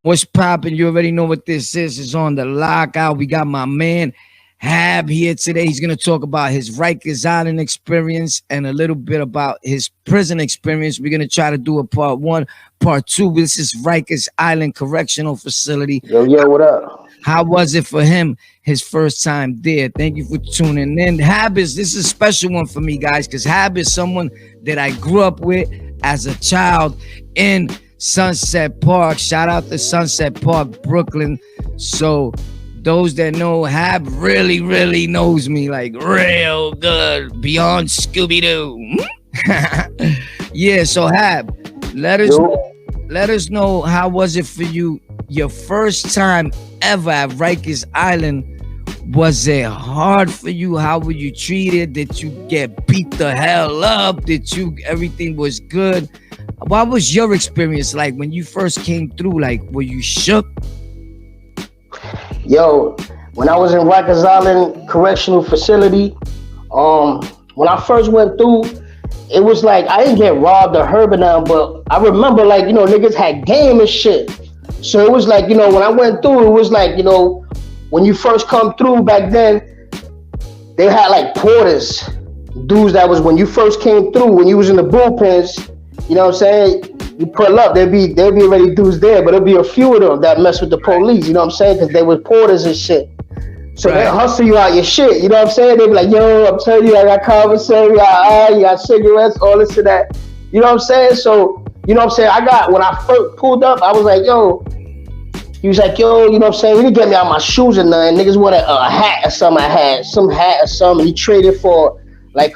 What's popping? You already know what this is. It's on the lockout. We got my man Hab here today. He's going to talk about his Rikers Island experience and a little bit about his prison experience. We're going to try to do a part one, part two. This is Rikers Island Correctional Facility. Yo, what up? How was it for him, his first time there? Thank you for tuning in. Hab this is a special one for me, guys, because Hab is someone that I grew up with as a child in Sunset Park. Shout out to Sunset Park, Brooklyn. So those that know Hab really knows me like real good, beyond Scooby-Doo. Yeah, so Hab, let us know, how was it for you, your first time ever at Rikers Island? Was it hard for you? How were you treated? Did you get beat the hell up? Everything was good? What was your experience like when you first came through? Like, were you shook? Yo, when I was in Rikers Island Correctional Facility, when I first went through, it was like I didn't get robbed or hurt now, but I remember like, niggas had game and shit. So it was like, when I went through, it was like, when you first come through back then, they had like porters, dudes that was when you first came through, when you was in the bullpens, you know what I'm saying? You pull up, there'd be already dudes there, but there'll be a few of them that mess with the police, you know what I'm saying? Because they were porters and shit. So they hustle you out your shit, you know what I'm saying? They be like, yo, I'm telling you, I got commissary, you got cigarettes, all this and that. You know what I'm saying? So, you know what I'm saying? When I first pulled up, I was like, yo, he was like, yo, you know what I'm saying? He didn't get me out my shoes or nothing. Niggas wanted a hat or something. I had some hat or something. He traded for like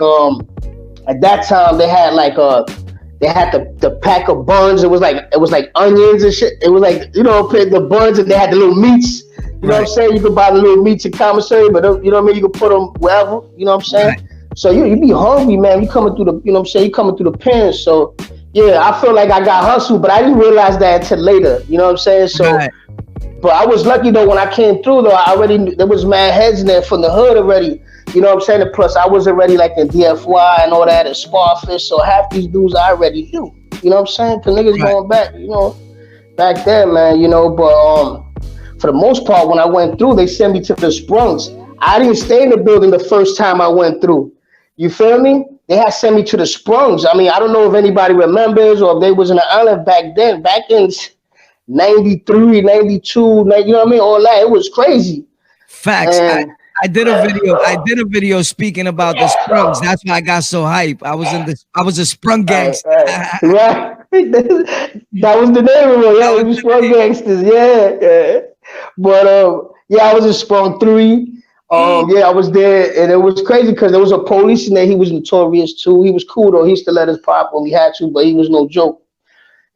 at that time they had like they had the pack of buns. It was like onions and shit. It was like, the buns, and they had the little meats. You know what I'm saying? You could buy the little meats in commissary, but you know what I mean? You could put them wherever, you know what I'm saying? Right. So you be hungry, man. You coming through the, you know what I'm saying? You coming through the pens. So yeah, I feel like I got hustled, but I didn't realize that until later. You know what I'm saying? So, right. But I was lucky though when I came through though. I already knew there was mad heads in there from the hood already. You know what I'm saying? And plus I was already like in DFY and all that and Sparfish. So half these dudes I already knew. You know what I'm saying? Cause niggas going back, back then, man. But for the most part, when I went through, they sent me to the Sprungs. I didn't stay in the building the first time I went through. You feel me? They had sent me to the Sprungs. I mean, I don't know if anybody remembers or if they was in the island back then. Back in 93, 92, you know what I mean? All that. It was crazy. Facts. I did a video speaking about the Sprungs. That's why I got so hype. I was a Sprung gangster. Right. That was the name of it. Yeah, we Sprung gangsters. Yeah. But I was in Sprung 3. I was there, and it was crazy because there was a police in there. He was notorious too. He was cool though. He used to let us pop when we had to, but he was no joke.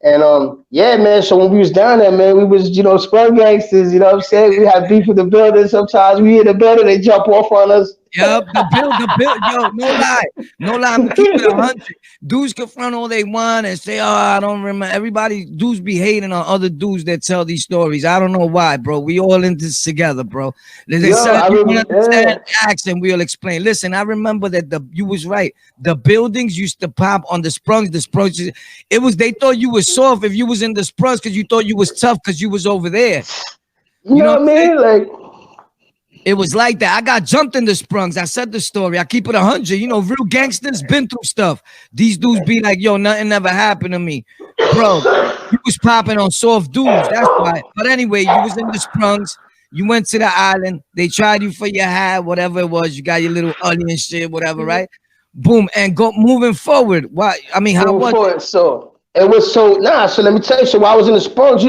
And man. So when we was down there, man, we was Sprung gangsters. You know what I'm saying? We had beef with the building. Sometimes we in the building, they jump off on us. Yep, the bill. Yo, no lie. I'm keeping 100. Dudes can front all they want and say, "Oh, I don't remember." Dudes be hating on other dudes that tell these stories. I don't know why, bro. We all in this together, bro. They said you don't understand accent, we'll explain. Listen, I remember that you was right. The buildings used to pop on the Sprungs. The Sprungs, they thought you was soft if you was in the Sprungs because you thought you was tough because you was over there. You know what I mean? Like. It was like that. I got jumped in the Sprungs. I said the story. I keep it 100. Real gangsters been through stuff. These dudes be like, yo, nothing ever happened to me. Bro, you was popping on soft dudes. That's why. But anyway, you was in the Sprungs. You went to the island. They tried you for your hat, whatever it was. You got your little onion shit, whatever, right? Boom. And go moving forward. Why? I mean, how was it? So it was so let me tell you. So while I was in the Sprungs,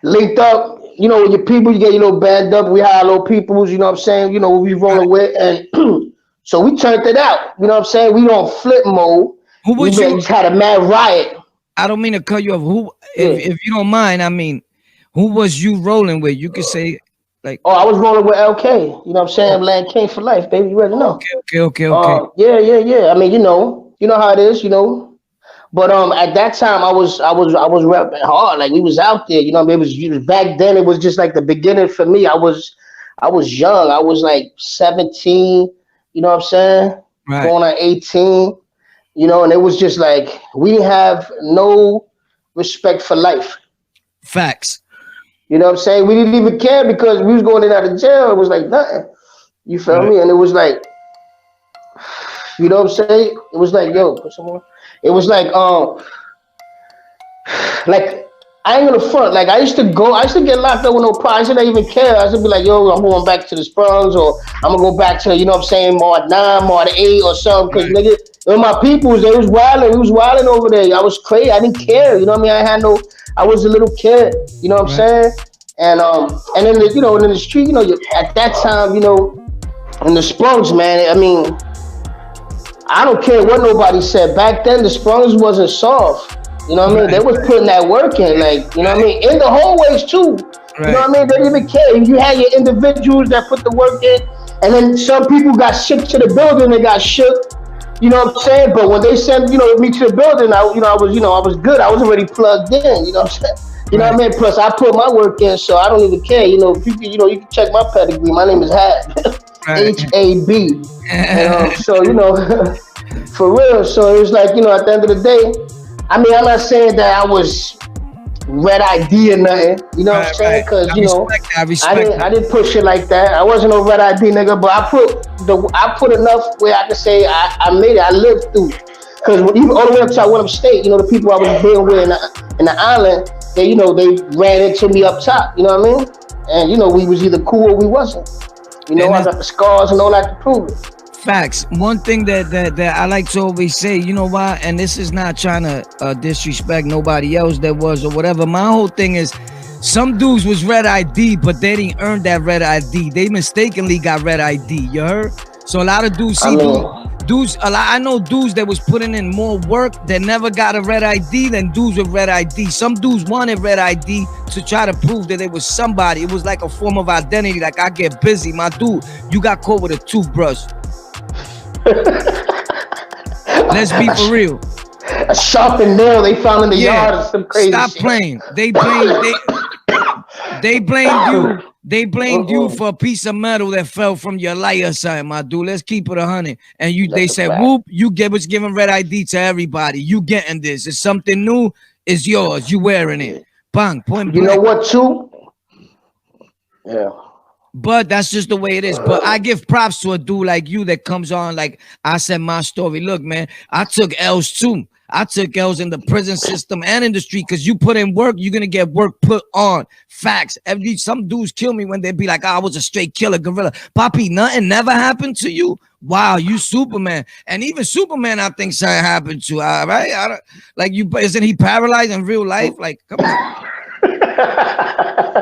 linked up. With your people, you get your little band up. We had little peoples, you know what I'm saying? We rolling with, and so we turned it out. You know what I'm saying? We on flip mode. Who was you? Just had a mad riot. I don't mean to cut you off. Who, if you don't mind, I mean, who was you rolling with? You could say, like. Oh, I was rolling with LK. You know what I'm saying? I'm Land King for life, baby. You already know. Okay. Yeah. I mean, you know how it is, But at that time, I was rapping hard. Like we was out there, it was back then. It was just like the beginning for me. I was young. I was like 17. You know what I'm saying? Right. Going on 18. And it was just like we have no respect for life. Facts. You know what I'm saying? We didn't even care because we was going in out of jail. It was like nothing. You feel me? And it was like, you know what I'm saying? It was like, yo, put some more. It was like I ain't gonna front. Like I used to get locked up with no pride. I used to not even care. I used to be like, yo, I'm going back to the Springs, or I'm gonna go back to, you know what I'm saying, Mod 9, Mod 8 or something. Cause nigga, my peoples, they was wilding. We was wilding over there. I was crazy. I didn't care. You know what I mean? I was a little kid. You know what I'm saying? And in the, you know, in the street, you know, at that time, you know, in the Springs, man, I mean, I don't care what nobody said. Back then, the Springs wasn't soft. You know what I mean? They was putting that work in, like, you know what I mean? In the hallways too. You know what I mean? They didn't even care. You had your individuals that put the work in, and then some people got shipped to the building. They got shook. You know what I'm saying? But when they sent, you know, me to the building, I was good. I was already plugged in. You know what I'm saying? You know what I mean? Plus, I put my work in, so I don't even care. You know, if you can check my pedigree. My name is Hab, HAB. And so, you know, for real. So it was like, you know, at the end of the day, I mean, I'm not saying that I was red ID or nothing. You know what I'm saying? Because you know, I didn't push it like that. I wasn't no red ID nigga, but I put enough where I can say I made it. I lived through. Because even all the way up to Winham State, you know, the people I was dealing with in the island, they, you know, they ran into me up top. You know what I mean? And you know, we was either cool or we wasn't. You know, I got the scars and all that to prove it. Facts. One thing that I like to always say, you know why? And this is not trying to disrespect nobody else that was or whatever. My whole thing is, some dudes was red ID, but they didn't earn that red ID. They mistakenly got red ID. You heard? So a lot of dudes see I know dudes that was putting in more work that never got a red ID than dudes with red ID. Some dudes wanted red ID to try to prove that it was somebody. It was like a form of identity. Like, I get busy. My dude, you got caught with a toothbrush. Let's be for real. A sharpened nail they found in the yard or some crazy Stop shit. playing. They blamed you. They blamed you for a piece of metal that fell from your light or something, my dude. Let's keep it 100. And they said, whoop, was giving red ID to everybody. You getting this. It's something new. It's yours. You wearing it. Bang. Point blank. You know what, too? Yeah. But that's just the way it is. But I give props to a dude like you that comes on, like I said my story. Look, man, I took L's too. I took L's in the prison system and in the street, because you put in work, you're going to get work put on. Facts. Some dudes kill me when they be like, I was a straight killer, gorilla. Papi, nothing never happened to you? Wow, you Superman. And even Superman, I think something happened to. Right? Isn't he paralyzed in real life? Like, come on.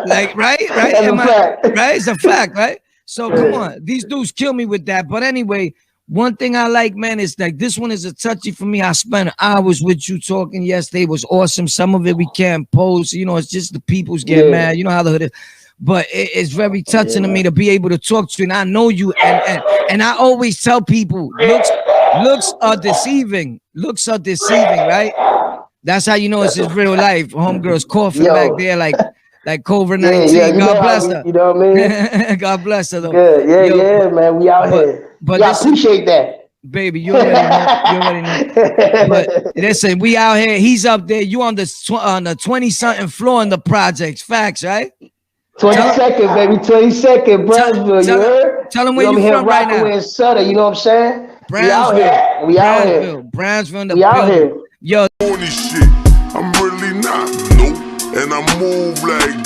Like, right? Right? It's a fact, right? So come on. These dudes kill me with that. But anyway, one thing I like, man, is like, this one is a touchy for me. I spent hours with you talking yesterday. It was awesome. Some of it we can't post. You know, it's just the people's get mad. You know how the hood is. But it's very touching to me to be able to talk to you. And I know you. And I always tell people, looks are deceiving. Looks are deceiving, right? That's how you know it's his real life. Homegirl's coughing back there like COVID-19. God bless her. You know what I mean? God bless her, though. Good. Yeah, man. We out here. But I appreciate that. Baby, you already know. But listen, we out here. He's up there. You on the 20-something floor in the projects. Facts, right? 22nd, baby. 22nd, Brownsville. You heard? Tell him where you from right now. In Sutter, you know what I'm saying? Brownsville. We out here. Brownsville in the building. Out here. Yo. Shit. I'm really not. Nope. And I move like